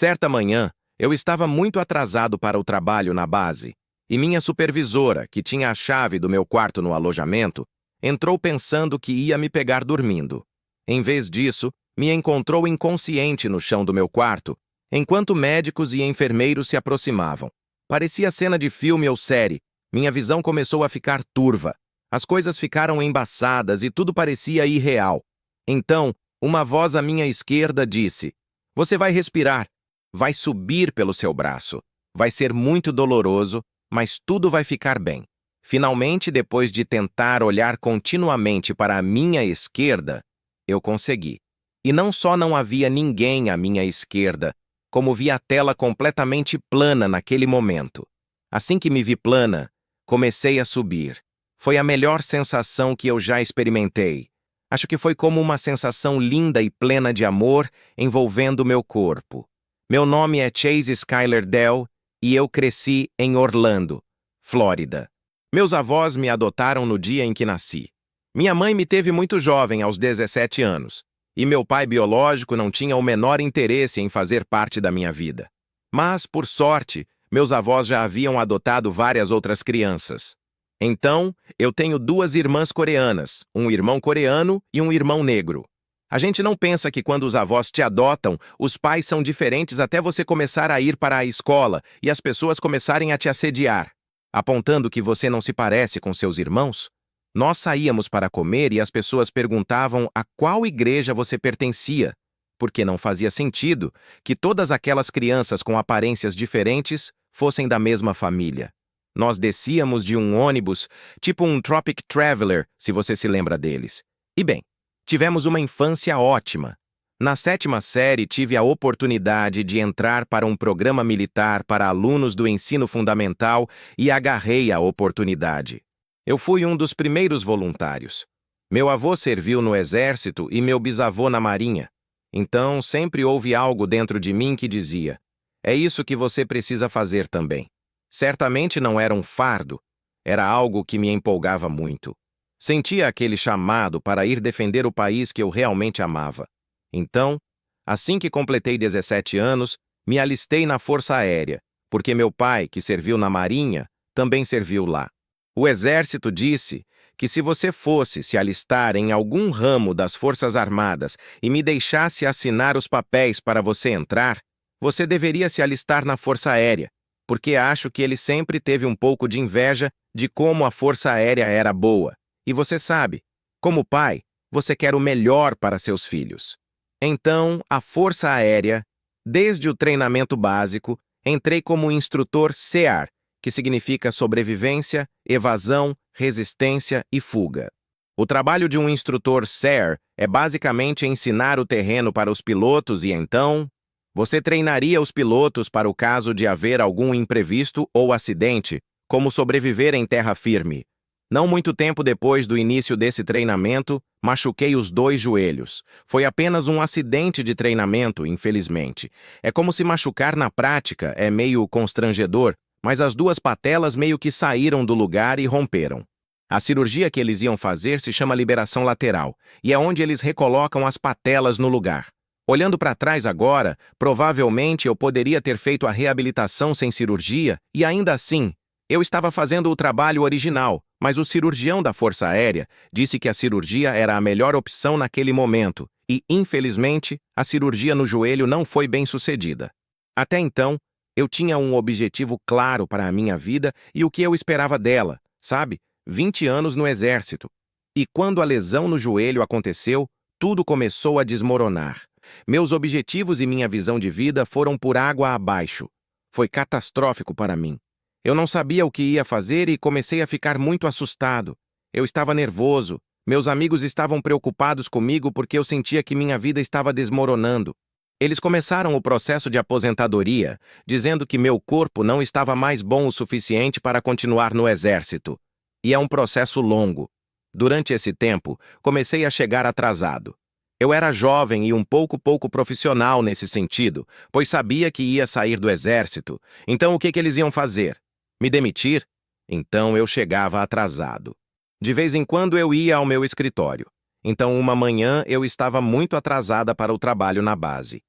Certa manhã, eu estava muito atrasado para o trabalho na base, e minha supervisora, que tinha a chave do meu quarto no alojamento, entrou pensando que ia me pegar dormindo. Em vez disso, me encontrou inconsciente no chão do meu quarto, enquanto médicos e enfermeiros se aproximavam. Parecia cena de filme ou série. Minha visão começou a ficar turva. As coisas ficaram embaçadas e tudo parecia irreal. Então, uma voz à minha esquerda disse: "Você vai respirar. Vai subir pelo seu braço. Vai ser muito doloroso, mas tudo vai ficar bem." Finalmente, depois de tentar olhar continuamente para a minha esquerda, eu consegui. E não só não havia ninguém à minha esquerda, como vi a tela completamente plana naquele momento. Assim que me vi plana, comecei a subir. Foi a melhor sensação que eu já experimentei. Acho que foi como uma sensação linda e plena de amor envolvendo meu corpo. Meu nome é Chase Skyler Dell e eu cresci em Orlando, Flórida. Meus avós me adotaram no dia em que nasci. Minha mãe me teve muito jovem, aos 17 anos, e meu pai biológico não tinha o menor interesse em fazer parte da minha vida. Mas, por sorte, meus avós já haviam adotado várias outras crianças. Então, eu tenho duas irmãs coreanas, um irmão coreano e um irmão negro. A gente não pensa que quando os avós te adotam, os pais são diferentes até você começar a ir para a escola e as pessoas começarem a te assediar, apontando que você não se parece com seus irmãos. Nós saíamos para comer e as pessoas perguntavam a qual igreja você pertencia, porque não fazia sentido que todas aquelas crianças com aparências diferentes fossem da mesma família. Nós descíamos de um ônibus, tipo um Tropic Traveler, se você se lembra deles. E bem, tivemos uma infância ótima. Na 7ª série, tive a oportunidade de entrar para um programa militar para alunos do ensino fundamental e agarrei a oportunidade. Eu fui um dos primeiros voluntários. Meu avô serviu no exército e meu bisavô na marinha. Então, sempre houve algo dentro de mim que dizia: é isso que você precisa fazer também. Certamente não era um fardo, era algo que me empolgava muito. Sentia aquele chamado para ir defender o país que eu realmente amava. Então, assim que completei 17 anos, me alistei na Força Aérea, porque meu pai, que serviu na Marinha, também serviu lá. O exército disse que se você fosse se alistar em algum ramo das Forças Armadas e me deixasse assinar os papéis para você entrar, você deveria se alistar na Força Aérea, porque acho que ele sempre teve um pouco de inveja de como a Força Aérea era boa. E você sabe, como pai, você quer o melhor para seus filhos. Então, a Força Aérea, desde o treinamento básico, entrei como instrutor SEAR, que significa sobrevivência, evasão, resistência e fuga. O trabalho de um instrutor SEAR é basicamente ensinar o terreno para os pilotos e então você treinaria os pilotos para o caso de haver algum imprevisto ou acidente, como sobreviver em terra firme. Não muito tempo depois do início desse treinamento, machuquei os 2 joelhos. Foi apenas um acidente de treinamento, infelizmente. É como se machucar na prática é meio constrangedor, mas as 2 patelas meio que saíram do lugar e romperam. A cirurgia que eles iam fazer se chama liberação lateral, e é onde eles recolocam as patelas no lugar. Olhando para trás agora, provavelmente eu poderia ter feito a reabilitação sem cirurgia, e ainda assim, eu estava fazendo o trabalho original, mas o cirurgião da Força Aérea disse que a cirurgia era a melhor opção naquele momento, e, infelizmente, a cirurgia no joelho não foi bem sucedida. Até então, eu tinha um objetivo claro para a minha vida e o que eu esperava dela, sabe? 20 anos no exército. E quando a lesão no joelho aconteceu, tudo começou a desmoronar. Meus objetivos e minha visão de vida foram por água abaixo. Foi catastrófico para mim. Eu não sabia o que ia fazer e comecei a ficar muito assustado. Eu estava nervoso. Meus amigos estavam preocupados comigo porque eu sentia que minha vida estava desmoronando. Eles começaram o processo de aposentadoria, dizendo que meu corpo não estava mais bom o suficiente para continuar no exército. E é um processo longo. Durante esse tempo, comecei a chegar atrasado. Eu era jovem e um pouco profissional nesse sentido, pois sabia que ia sair do exército. Então o que eles iam fazer? Me demitir? Então eu chegava atrasado. De vez em quando eu ia ao meu escritório. Então uma manhã eu estava muito atrasada para o trabalho na base.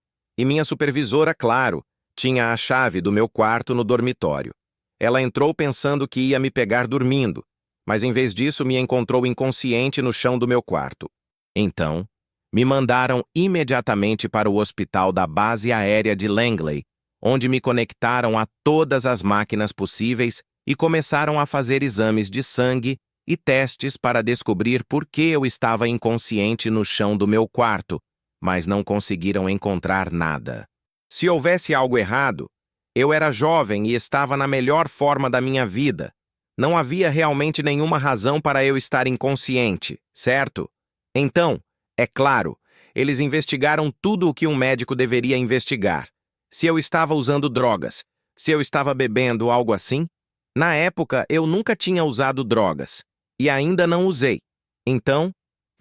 E minha supervisora, claro, tinha a chave do meu quarto no dormitório. Ela entrou pensando que ia me pegar dormindo, mas em vez disso me encontrou inconsciente no chão do meu quarto. Então, me mandaram imediatamente para o hospital da base aérea de Langley, onde me conectaram a todas as máquinas possíveis e começaram a fazer exames de sangue e testes para descobrir por que eu estava inconsciente no chão do meu quarto, mas não conseguiram encontrar nada. Se houvesse algo errado, eu era jovem e estava na melhor forma da minha vida. Não havia realmente nenhuma razão para eu estar inconsciente, certo? Então, é claro, eles investigaram tudo o que um médico deveria investigar. Se eu estava usando drogas, se eu estava bebendo, algo assim. Na época, eu nunca tinha usado drogas, e ainda não usei. Então,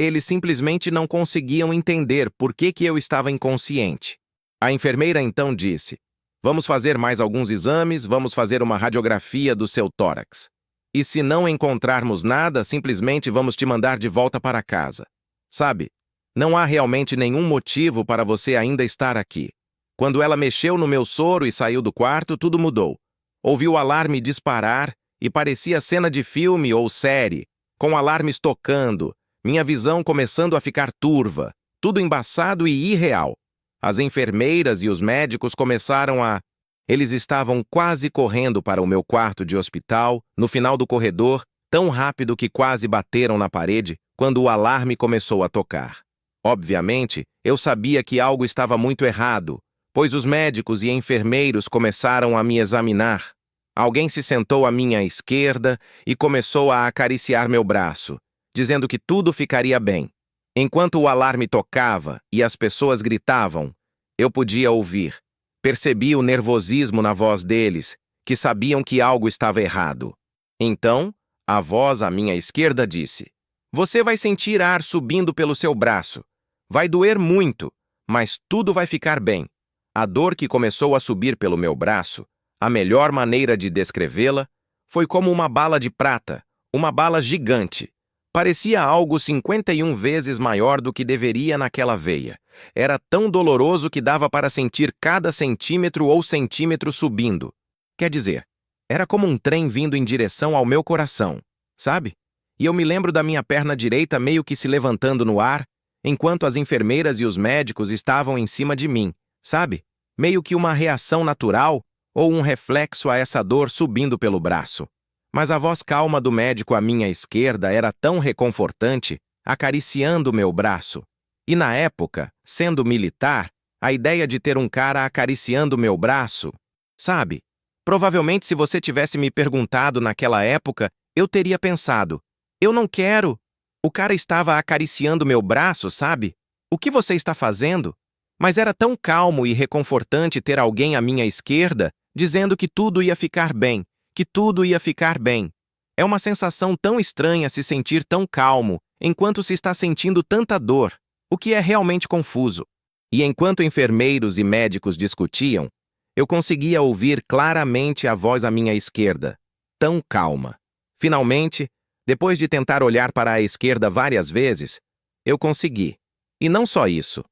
eles simplesmente não conseguiam entender por que eu estava inconsciente. A enfermeira então disse: "Vamos fazer mais alguns exames, vamos fazer uma radiografia do seu tórax. E se não encontrarmos nada, simplesmente vamos te mandar de volta para casa. Sabe, não há realmente nenhum motivo para você ainda estar aqui." Quando ela mexeu no meu soro e saiu do quarto, tudo mudou. Ouvi o alarme disparar e parecia cena de filme ou série, com alarmes tocando, minha visão começando a ficar turva, tudo embaçado e irreal. As enfermeiras e os médicos começaram a... Eles estavam quase correndo para o meu quarto de hospital, no final do corredor, tão rápido que quase bateram na parede quando o alarme começou a tocar. Obviamente, eu sabia que algo estava muito errado, pois os médicos e enfermeiros começaram a me examinar. Alguém se sentou à minha esquerda e começou a acariciar meu braço, dizendo que tudo ficaria bem. Enquanto o alarme tocava e as pessoas gritavam, eu podia ouvir. Percebi o nervosismo na voz deles, que sabiam que algo estava errado. Então, a voz à minha esquerda disse: "Você vai sentir ar subindo pelo seu braço. Vai doer muito, mas tudo vai ficar bem." A dor que começou a subir pelo meu braço, a melhor maneira de descrevê-la, foi como uma bala de prata, uma bala gigante. Parecia algo 51 vezes maior do que deveria naquela veia. Era tão doloroso que dava para sentir cada centímetro ou centímetro subindo. Quer dizer, era como um trem vindo em direção ao meu coração, sabe? E eu me lembro da minha perna direita meio que se levantando no ar, enquanto as enfermeiras e os médicos estavam em cima de mim. Sabe? Meio que uma reação natural ou um reflexo a essa dor subindo pelo braço. Mas a voz calma do médico à minha esquerda era tão reconfortante, acariciando meu braço. E na época, sendo militar, a ideia de ter um cara acariciando meu braço, sabe? Provavelmente se você tivesse me perguntado naquela época, eu teria pensado: "Eu não quero." O cara estava acariciando meu braço, sabe? "O que você está fazendo?" Mas era tão calmo e reconfortante ter alguém à minha esquerda dizendo que tudo ia ficar bem, que tudo ia ficar bem. É uma sensação tão estranha se sentir tão calmo enquanto se está sentindo tanta dor, o que é realmente confuso. E enquanto enfermeiros e médicos discutiam, eu conseguia ouvir claramente a voz à minha esquerda, tão calma. Finalmente, depois de tentar olhar para a esquerda várias vezes, eu consegui. E não só isso.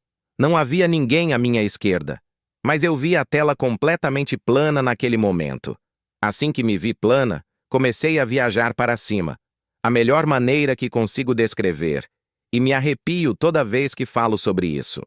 Não havia ninguém à minha esquerda, mas eu vi a tela completamente plana naquele momento. Assim que me vi plana, comecei a viajar para cima, a melhor maneira que consigo descrever, e me arrepio toda vez que falo sobre isso.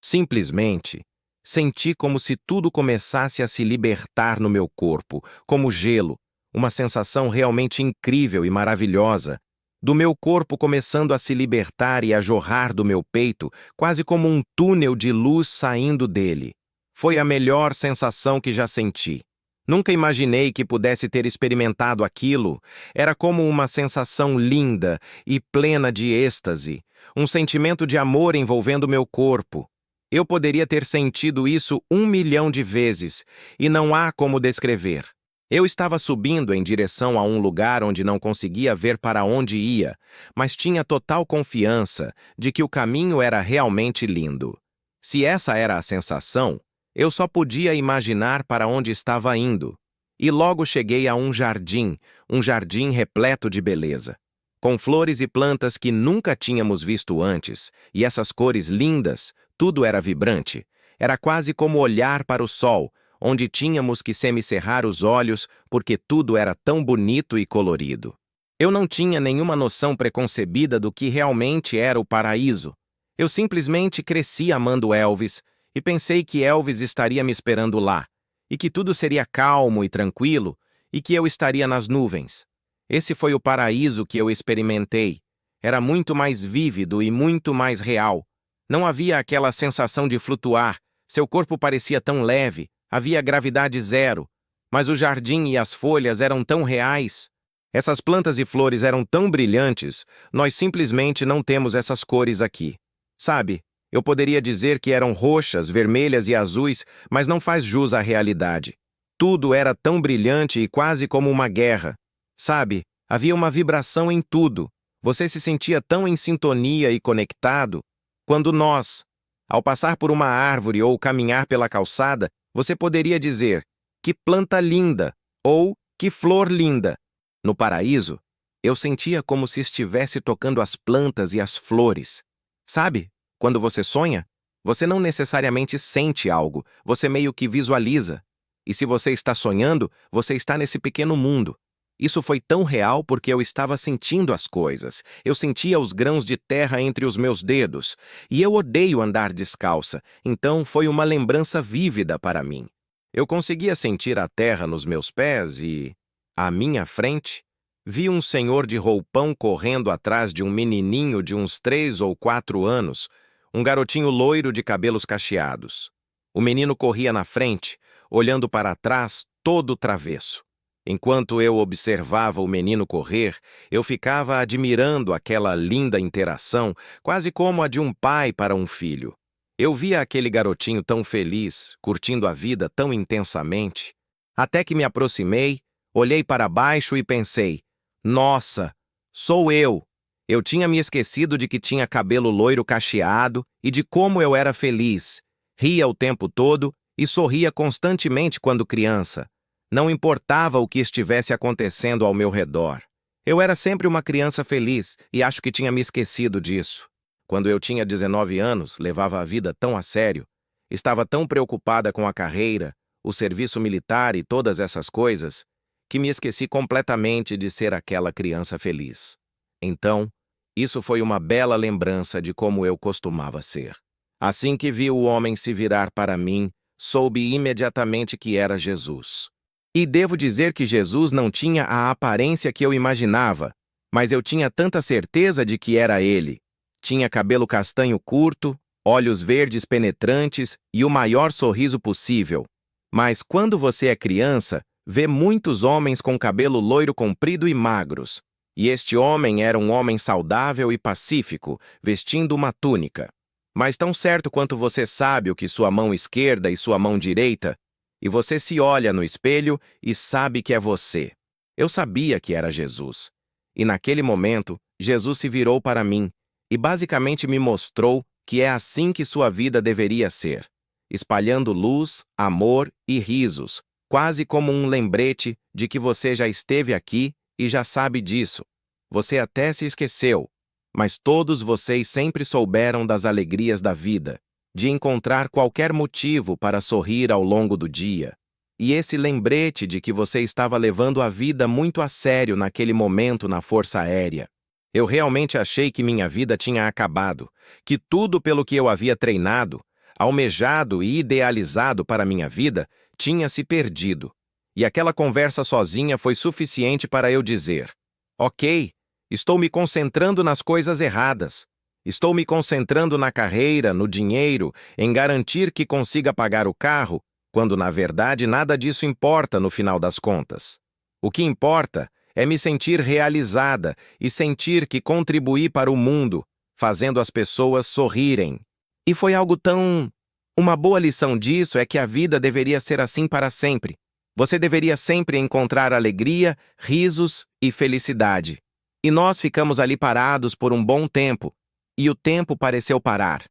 Simplesmente, senti como se tudo começasse a se libertar no meu corpo, como gelo, uma sensação realmente incrível e maravilhosa, do meu corpo começando a se libertar e a jorrar do meu peito, quase como um túnel de luz saindo dele. Foi a melhor sensação que já senti. Nunca imaginei que pudesse ter experimentado aquilo. Era como uma sensação linda e plena de êxtase, um sentimento de amor envolvendo meu corpo. Eu poderia ter sentido isso 1 milhão de vezes, e não há como descrever. Eu estava subindo em direção a um lugar onde não conseguia ver para onde ia, mas tinha total confiança de que o caminho era realmente lindo. Se essa era a sensação, eu só podia imaginar para onde estava indo. E logo cheguei a um jardim repleto de beleza, com flores e plantas que nunca tínhamos visto antes, e essas cores lindas, tudo era vibrante. Era quase como olhar para o sol, onde tínhamos que semicerrar os olhos porque tudo era tão bonito e colorido. Eu não tinha nenhuma noção preconcebida do que realmente era o paraíso. Eu simplesmente cresci amando Elvis e pensei que Elvis estaria me esperando lá, e que tudo seria calmo e tranquilo, e que eu estaria nas nuvens. Esse foi o paraíso que eu experimentei. Era muito mais vívido e muito mais real. Não havia aquela sensação de flutuar, seu corpo parecia tão leve, havia gravidade zero, mas o jardim e as folhas eram tão reais. Essas plantas e flores eram tão brilhantes, nós simplesmente não temos essas cores aqui. Sabe, eu poderia dizer que eram roxas, vermelhas e azuis, mas não faz jus à realidade. Tudo era tão brilhante e quase como uma guerra. Sabe, havia uma vibração em tudo. Você se sentia tão em sintonia e conectado. Quando nós, ao passar por uma árvore ou caminhar pela calçada, você poderia dizer, que planta linda, ou que flor linda. No paraíso, eu sentia como se estivesse tocando as plantas e as flores. Sabe, quando você sonha, você não necessariamente sente algo, você meio que visualiza. E se você está sonhando, você está nesse pequeno mundo. Isso foi tão real porque eu estava sentindo as coisas. Eu sentia os grãos de terra entre os meus dedos. E eu odeio andar descalça, então foi uma lembrança vívida para mim. Eu conseguia sentir a terra nos meus pés e, à minha frente, vi um senhor de roupão correndo atrás de um menininho de uns 3 ou 4 anos, um garotinho loiro de cabelos cacheados. O menino corria na frente, olhando para trás, todo travesso. Enquanto eu observava o menino correr, eu ficava admirando aquela linda interação, quase como a de um pai para um filho. Eu via aquele garotinho tão feliz, curtindo a vida tão intensamente. Até que me aproximei, olhei para baixo e pensei, nossa, sou eu! Eu tinha me esquecido de que tinha cabelo loiro cacheado e de como eu era feliz. Ria o tempo todo e sorria constantemente quando criança. Não importava o que estivesse acontecendo ao meu redor. Eu era sempre uma criança feliz e acho que tinha me esquecido disso. Quando eu tinha 19 anos, levava a vida tão a sério. Estava tão preocupada com a carreira, o serviço militar e todas essas coisas, que me esqueci completamente de ser aquela criança feliz. Então, isso foi uma bela lembrança de como eu costumava ser. Assim que vi o homem se virar para mim, soube imediatamente que era Jesus. E devo dizer que Jesus não tinha a aparência que eu imaginava, mas eu tinha tanta certeza de que era ele. Tinha cabelo castanho curto, olhos verdes penetrantes e o maior sorriso possível. Mas quando você é criança, vê muitos homens com cabelo loiro comprido e magros. E este homem era um homem saudável e pacífico, vestindo uma túnica. Mas tão certo quanto você sabe o que sua mão esquerda e sua mão direita, e você se olha no espelho e sabe que é você. Eu sabia que era Jesus. E naquele momento, Jesus se virou para mim e basicamente me mostrou que é assim que sua vida deveria ser, espalhando luz, amor e risos, quase como um lembrete de que você já esteve aqui e já sabe disso. Você até se esqueceu, mas todos vocês sempre souberam das alegrias da vida, de encontrar qualquer motivo para sorrir ao longo do dia. E esse lembrete de que você estava levando a vida muito a sério naquele momento na Força Aérea. Eu realmente achei que minha vida tinha acabado, que tudo pelo que eu havia treinado, almejado e idealizado para minha vida, tinha se perdido. E aquela conversa sozinha foi suficiente para eu dizer: ok, estou me concentrando nas coisas erradas. Estou me concentrando na carreira, no dinheiro, em garantir que consiga pagar o carro, quando na verdade nada disso importa no final das contas. O que importa é me sentir realizada e sentir que contribuí para o mundo, fazendo as pessoas sorrirem. E foi algo tão... Uma boa lição disso é que a vida deveria ser assim para sempre. Você deveria sempre encontrar alegria, risos e felicidade. E nós ficamos ali parados por um bom tempo, e o tempo pareceu parar.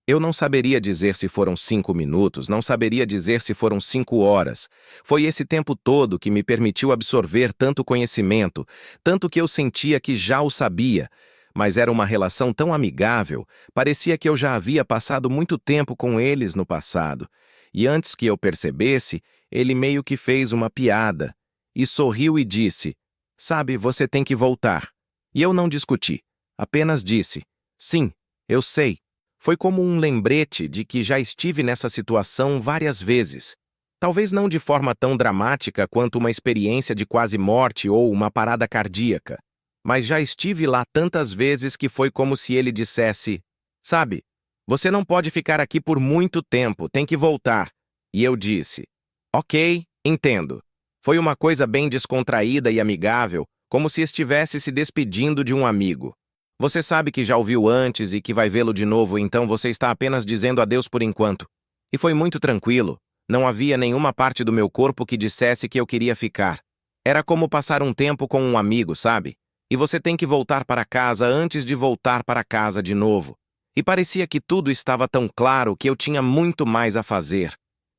Eu não saberia dizer se foram 5 minutos, não saberia dizer se foram 5 horas. Foi esse tempo todo que me permitiu absorver tanto conhecimento, tanto que eu sentia que já o sabia, mas era uma relação tão amigável, parecia que eu já havia passado muito tempo com eles no passado. E antes que eu percebesse, ele meio que fez uma piada, e sorriu e disse: "Sabe, você tem que voltar." E eu não discuti, apenas disse: "Sim, eu sei." Foi como um lembrete de que já estive nessa situação várias vezes. Talvez não de forma tão dramática quanto uma experiência de quase morte ou uma parada cardíaca, mas já estive lá tantas vezes que foi como se ele dissesse: "Sabe, você não pode ficar aqui por muito tempo, tem que voltar." E eu disse: "Ok, entendo." Foi uma coisa bem descontraída e amigável, como se estivesse se despedindo de um amigo. Você sabe que já o viu antes e que vai vê-lo de novo, então você está apenas dizendo adeus por enquanto. E foi muito tranquilo. Não havia nenhuma parte do meu corpo que dissesse que eu queria ficar. Era como passar um tempo com um amigo, sabe? E você tem que voltar para casa antes de voltar para casa de novo. E parecia que tudo estava tão claro que eu tinha muito mais a fazer.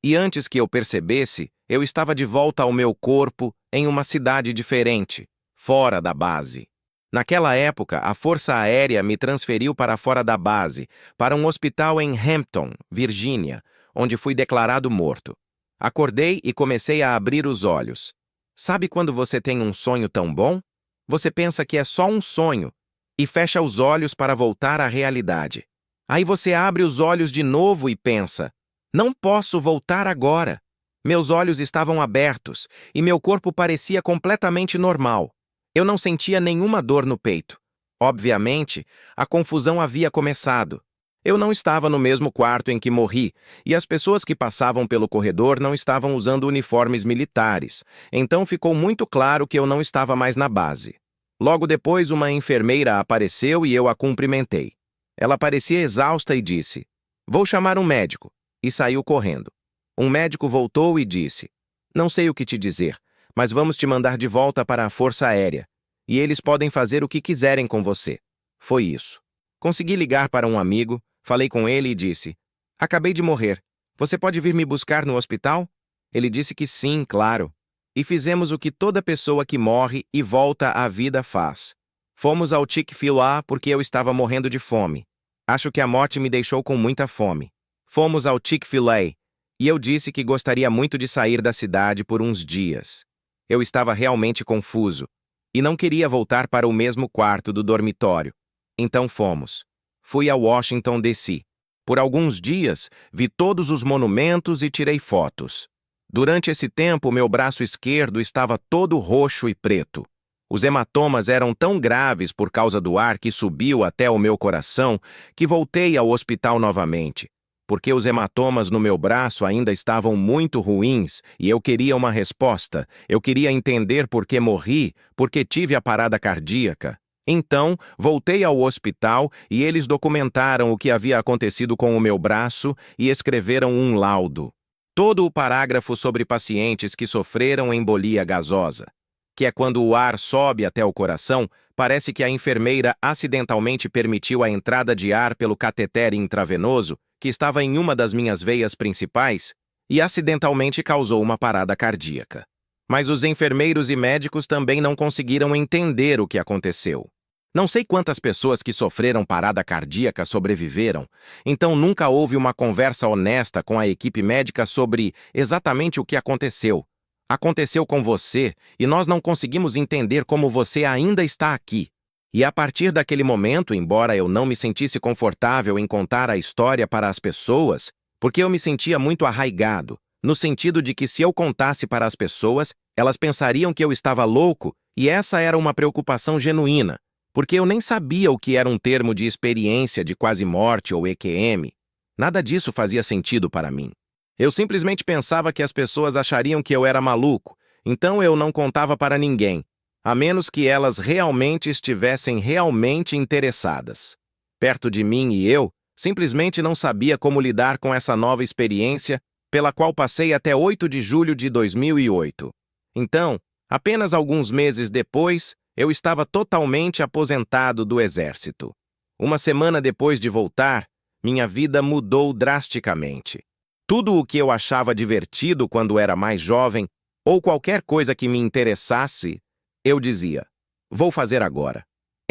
E antes que eu percebesse, eu estava de volta ao meu corpo em uma cidade diferente, fora da base. Naquela época, a Força Aérea me transferiu para fora da base, para um hospital em Hampton, Virgínia, onde fui declarado morto. Acordei e comecei a abrir os olhos. Sabe quando você tem um sonho tão bom? Você pensa que é só um sonho e fecha os olhos para voltar à realidade. Aí você abre os olhos de novo e pensa: "Não posso voltar agora." Meus olhos estavam abertos e meu corpo parecia completamente normal. Eu não sentia nenhuma dor no peito. Obviamente, a confusão havia começado. Eu não estava no mesmo quarto em que morri, e as pessoas que passavam pelo corredor não estavam usando uniformes militares, então ficou muito claro que eu não estava mais na base. Logo depois, uma enfermeira apareceu e eu a cumprimentei. Ela parecia exausta e disse: "Vou chamar um médico", e saiu correndo. Um médico voltou e disse: "Não sei o que te dizer, mas vamos te mandar de volta para a Força Aérea, e eles podem fazer o que quiserem com você." Foi isso. Consegui ligar para um amigo, falei com ele e disse: "Acabei de morrer. Você pode vir me buscar no hospital?" Ele disse que sim, claro. E fizemos o que toda pessoa que morre e volta à vida faz. Fomos ao Chick-fil-A porque eu estava morrendo de fome. Acho que a morte me deixou com muita fome. Fomos ao Chick-fil-A, e eu disse que gostaria muito de sair da cidade por uns dias. Eu estava realmente confuso e não queria voltar para o mesmo quarto do dormitório. Então fomos. Fui a Washington, D.C. Por alguns dias, vi todos os monumentos e tirei fotos. Durante esse tempo, meu braço esquerdo estava todo roxo e preto. Os hematomas eram tão graves por causa do ar que subiu até o meu coração que voltei ao hospital novamente, porque os hematomas no meu braço ainda estavam muito ruins e eu queria uma resposta. Eu queria entender por que morri, por que tive a parada cardíaca. Então, voltei ao hospital e eles documentaram o que havia acontecido com o meu braço e escreveram um laudo. Todo o parágrafo sobre pacientes que sofreram embolia gasosa, que é quando o ar sobe até o coração. Parece que a enfermeira acidentalmente permitiu a entrada de ar pelo cateter intravenoso, que estava em uma das minhas veias principais, e acidentalmente causou uma parada cardíaca. Mas os enfermeiros e médicos também não conseguiram entender o que aconteceu. Não sei quantas pessoas que sofreram parada cardíaca sobreviveram, então nunca houve uma conversa honesta com a equipe médica sobre exatamente o que aconteceu. Aconteceu com você e nós não conseguimos entender como você ainda está aqui. E a partir daquele momento, embora eu não me sentisse confortável em contar a história para as pessoas, porque eu me sentia muito arraigado, no sentido de que se eu contasse para as pessoas, elas pensariam que eu estava louco, e essa era uma preocupação genuína, porque eu nem sabia o que era um termo de experiência de quase morte ou EQM. Nada disso fazia sentido para mim. Eu simplesmente pensava que as pessoas achariam que eu era maluco, então eu não contava para ninguém, a menos que elas realmente estivessem realmente interessadas. Perto de mim e eu, simplesmente não sabia como lidar com essa nova experiência, pela qual passei até 8 de julho de 2008. Então, apenas alguns meses depois, eu estava totalmente aposentado do exército. Uma semana depois de voltar, minha vida mudou drasticamente. Tudo o que eu achava divertido quando era mais jovem, ou qualquer coisa que me interessasse, eu dizia: "Vou fazer agora."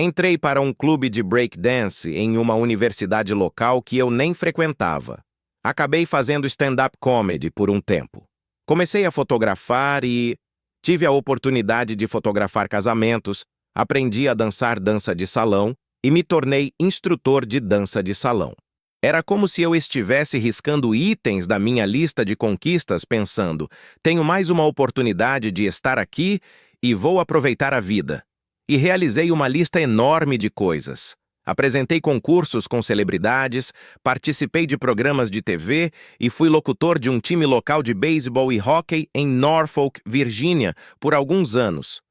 Entrei para um clube de breakdance em uma universidade local que eu nem frequentava. Acabei fazendo stand-up comedy por um tempo. Comecei a fotografar e tive a oportunidade de fotografar casamentos, aprendi a dançar dança de salão e me tornei instrutor de dança de salão. Era como se eu estivesse riscando itens da minha lista de conquistas, pensando: tenho mais uma oportunidade de estar aqui e vou aproveitar a vida. E realizei uma lista enorme de coisas. Apresentei concursos com celebridades, participei de programas de TV e fui locutor de um time local de beisebol e hóquei em Norfolk, Virgínia, por alguns anos.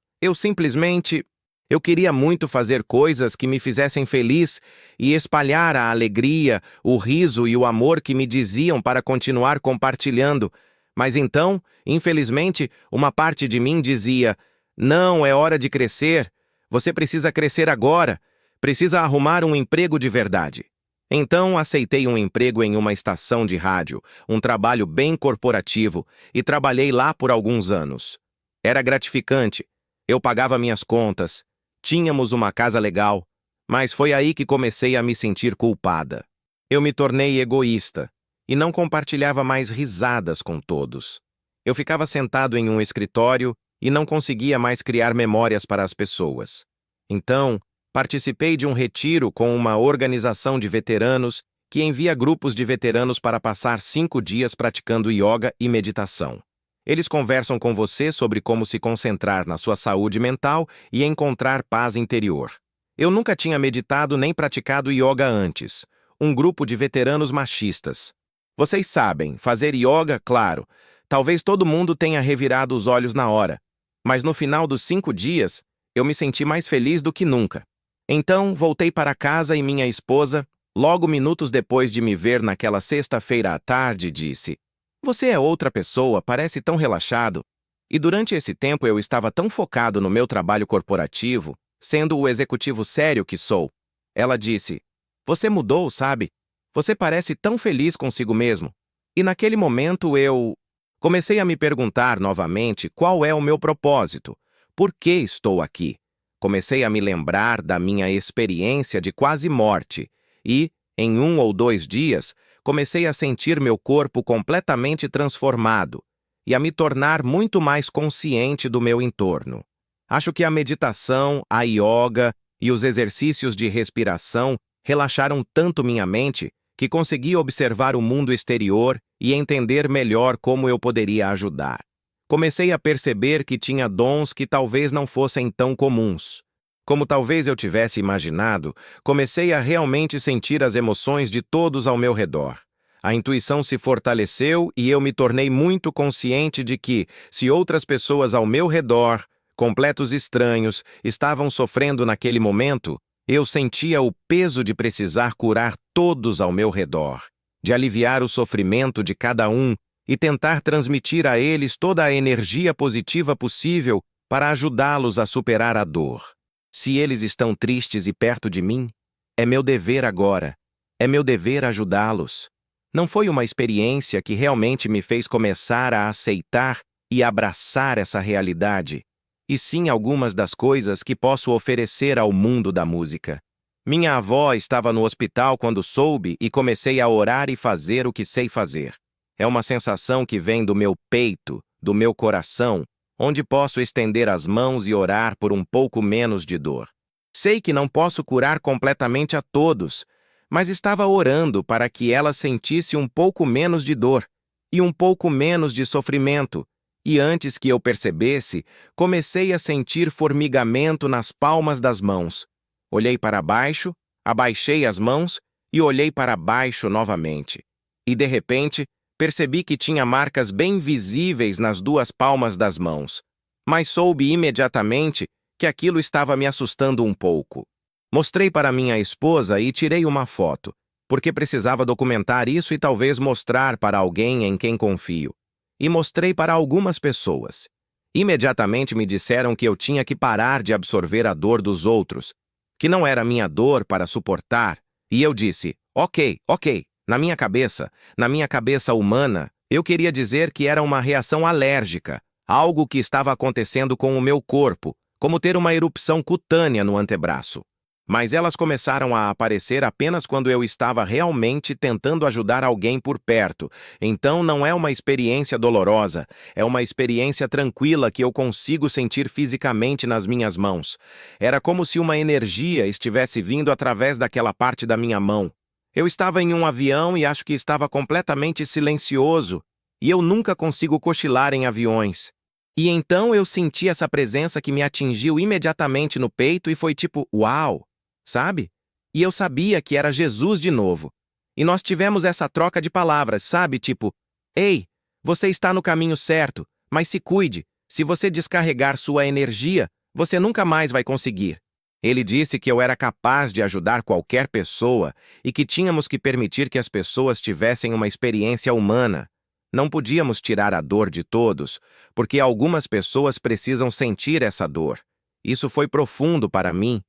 Eu queria muito fazer coisas que me fizessem feliz e espalhar a alegria, o riso e o amor que me diziam para continuar compartilhando. Mas então, infelizmente, uma parte de mim dizia: não, é hora de crescer. Você precisa crescer agora. Precisa arrumar um emprego de verdade. Então, aceitei um emprego em uma estação de rádio, um trabalho bem corporativo, e trabalhei lá por alguns anos. Era gratificante. Eu pagava minhas contas. Tínhamos uma casa legal. Mas foi aí que comecei a me sentir culpada. Eu me tornei egoísta e não compartilhava mais risadas com todos. Eu ficava sentado em um escritório e não conseguia mais criar memórias para as pessoas. Então, participei de um retiro com uma organização de veteranos que envia grupos de veteranos para passar 5 dias praticando yoga e meditação. Eles conversam com você sobre como se concentrar na sua saúde mental e encontrar paz interior. Eu nunca tinha meditado nem praticado yoga antes. Um grupo de veteranos machistas. Vocês sabem, fazer yoga, claro. Talvez todo mundo tenha revirado os olhos na hora. Mas no final dos 5 dias, eu me senti mais feliz do que nunca. Então, voltei para casa e minha esposa, logo minutos depois de me ver naquela sexta-feira à tarde, disse: você é outra pessoa, parece tão relaxado. E durante esse tempo eu estava tão focado no meu trabalho corporativo, sendo o executivo sério que sou. Ela disse: você mudou, sabe? Você parece tão feliz consigo mesmo. E naquele momento eu comecei a me perguntar novamente qual é o meu propósito. Por que estou aqui? Comecei a me lembrar da minha experiência de quase morte e, em 1 ou 2 dias, comecei a sentir meu corpo completamente transformado e a me tornar muito mais consciente do meu entorno. Acho que a meditação, a yoga e os exercícios de respiração relaxaram tanto minha mente que consegui observar o mundo exterior e entender melhor como eu poderia ajudar. Comecei a perceber que tinha dons que talvez não fossem tão comuns. Como talvez eu tivesse imaginado, comecei a realmente sentir as emoções de todos ao meu redor. A intuição se fortaleceu e eu me tornei muito consciente de que, se outras pessoas ao meu redor, completos estranhos, estavam sofrendo naquele momento, eu sentia o peso de precisar curar todos ao meu redor, de aliviar o sofrimento de cada um e tentar transmitir a eles toda a energia positiva possível para ajudá-los a superar a dor. Se eles estão tristes e perto de mim, é meu dever agora. É meu dever ajudá-los. Não foi uma experiência que realmente me fez começar a aceitar e abraçar essa realidade, e sim algumas das coisas que posso oferecer ao mundo da música. Minha avó estava no hospital quando soube e comecei a orar e fazer o que sei fazer. É uma sensação que vem do meu peito, do meu coração, onde posso estender as mãos e orar por um pouco menos de dor. Sei que não posso curar completamente a todos, mas estava orando para que ela sentisse um pouco menos de dor e um pouco menos de sofrimento, e antes que eu percebesse, comecei a sentir formigamento nas palmas das mãos. Olhei para baixo, abaixei as mãos e olhei para baixo novamente. E, de repente, percebi que tinha marcas bem visíveis nas 2 palmas das mãos, mas soube imediatamente que aquilo estava me assustando um pouco. Mostrei para minha esposa e tirei uma foto, porque precisava documentar isso e talvez mostrar para alguém em quem confio. E mostrei para algumas pessoas. Imediatamente me disseram que eu tinha que parar de absorver a dor dos outros, que não era minha dor para suportar, e eu disse: ok. Na minha cabeça humana, eu queria dizer que era uma reação alérgica, algo que estava acontecendo com o meu corpo, como ter uma erupção cutânea no antebraço. Mas elas começaram a aparecer apenas quando eu estava realmente tentando ajudar alguém por perto. Então não é uma experiência dolorosa, é uma experiência tranquila que eu consigo sentir fisicamente nas minhas mãos. Era como se uma energia estivesse vindo através daquela parte da minha mão. Eu estava em um avião e acho que estava completamente silencioso, e eu nunca consigo cochilar em aviões. E então eu senti essa presença que me atingiu imediatamente no peito e foi tipo, uau! Sabe? E eu sabia que era Jesus de novo. E nós tivemos essa troca de palavras, sabe? Tipo, ei, você está no caminho certo, mas se cuide, se você descarregar sua energia, você nunca mais vai conseguir. Ele disse que eu era capaz de ajudar qualquer pessoa e que tínhamos que permitir que as pessoas tivessem uma experiência humana. Não podíamos tirar a dor de todos, porque algumas pessoas precisam sentir essa dor. Isso foi profundo para mim,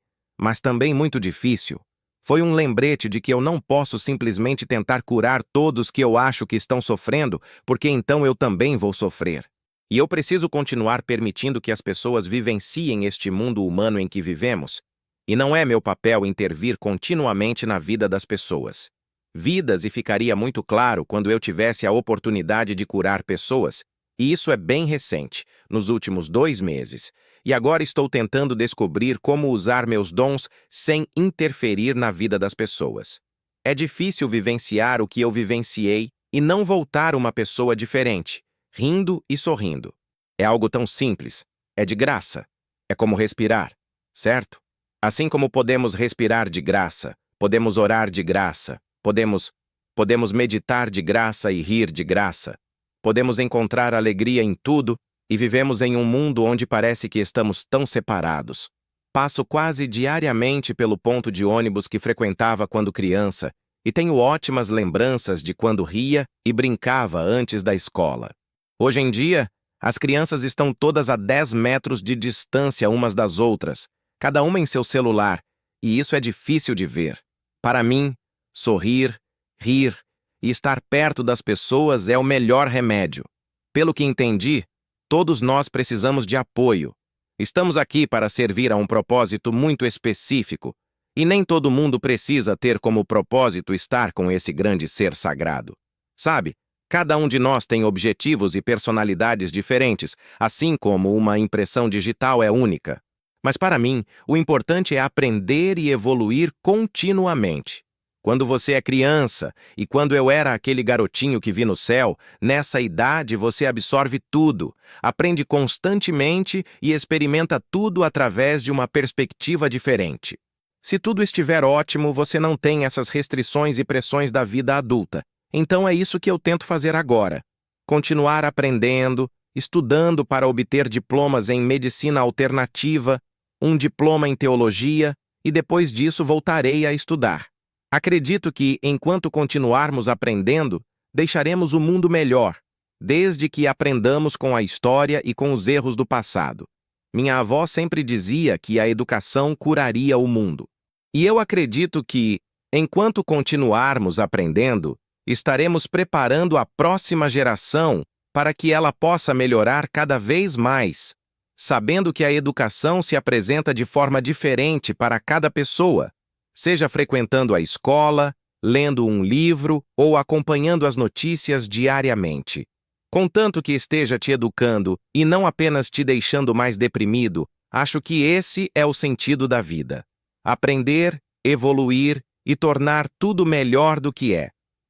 mas também muito difícil. Foi um lembrete de que eu não posso simplesmente tentar curar todos que eu acho que estão sofrendo, porque então eu também vou sofrer. E eu preciso continuar permitindo que as pessoas vivenciem este mundo humano em que vivemos. E não é meu papel intervir continuamente na vida das pessoas. Vidas, e ficaria muito claro quando eu tivesse a oportunidade de curar pessoas, e isso é bem recente, nos últimos 2 meses. E agora estou tentando descobrir como usar meus dons sem interferir na vida das pessoas. É difícil vivenciar o que eu vivenciei e não voltar uma pessoa diferente, rindo e sorrindo. É algo tão simples, é de graça. É como respirar, certo? Assim como podemos respirar de graça, podemos orar de graça, podemos meditar de graça e rir de graça. Podemos encontrar alegria em tudo e vivemos em um mundo onde parece que estamos tão separados. Passo quase diariamente pelo ponto de ônibus que frequentava quando criança e tenho ótimas lembranças de quando ria e brincava antes da escola. Hoje em dia, as crianças estão todas a 10 metros de distância umas das outras, cada uma em seu celular, e isso é difícil de ver. Para mim, sorrir, rir e estar perto das pessoas é o melhor remédio. Pelo que entendi, todos nós precisamos de apoio. Estamos aqui para servir a um propósito muito específico, e nem todo mundo precisa ter como propósito estar com esse grande ser sagrado. Sabe, cada um de nós tem objetivos e personalidades diferentes, assim como uma impressão digital é única. Mas para mim, o importante é aprender e evoluir continuamente. Quando você é criança, e quando eu era aquele garotinho que vi no céu, nessa idade você absorve tudo, aprende constantemente e experimenta tudo através de uma perspectiva diferente. Se tudo estiver ótimo, você não tem essas restrições e pressões da vida adulta. Então é isso que eu tento fazer agora. Continuar aprendendo, estudando para obter diplomas em medicina alternativa, um diploma em teologia, e depois disso voltarei a estudar. Acredito que, enquanto continuarmos aprendendo, deixaremos o mundo melhor, desde que aprendamos com a história e com os erros do passado. Minha avó sempre dizia que a educação curaria o mundo. E eu acredito que, enquanto continuarmos aprendendo, estaremos preparando a próxima geração para que ela possa melhorar cada vez mais, sabendo que a educação se apresenta de forma diferente para cada pessoa, seja frequentando a escola, lendo um livro ou acompanhando as notícias diariamente. Contanto que esteja te educando e não apenas te deixando mais deprimido, acho que esse é o sentido da vida. Aprender, evoluir e tornar tudo melhor do que é.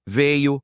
Veio,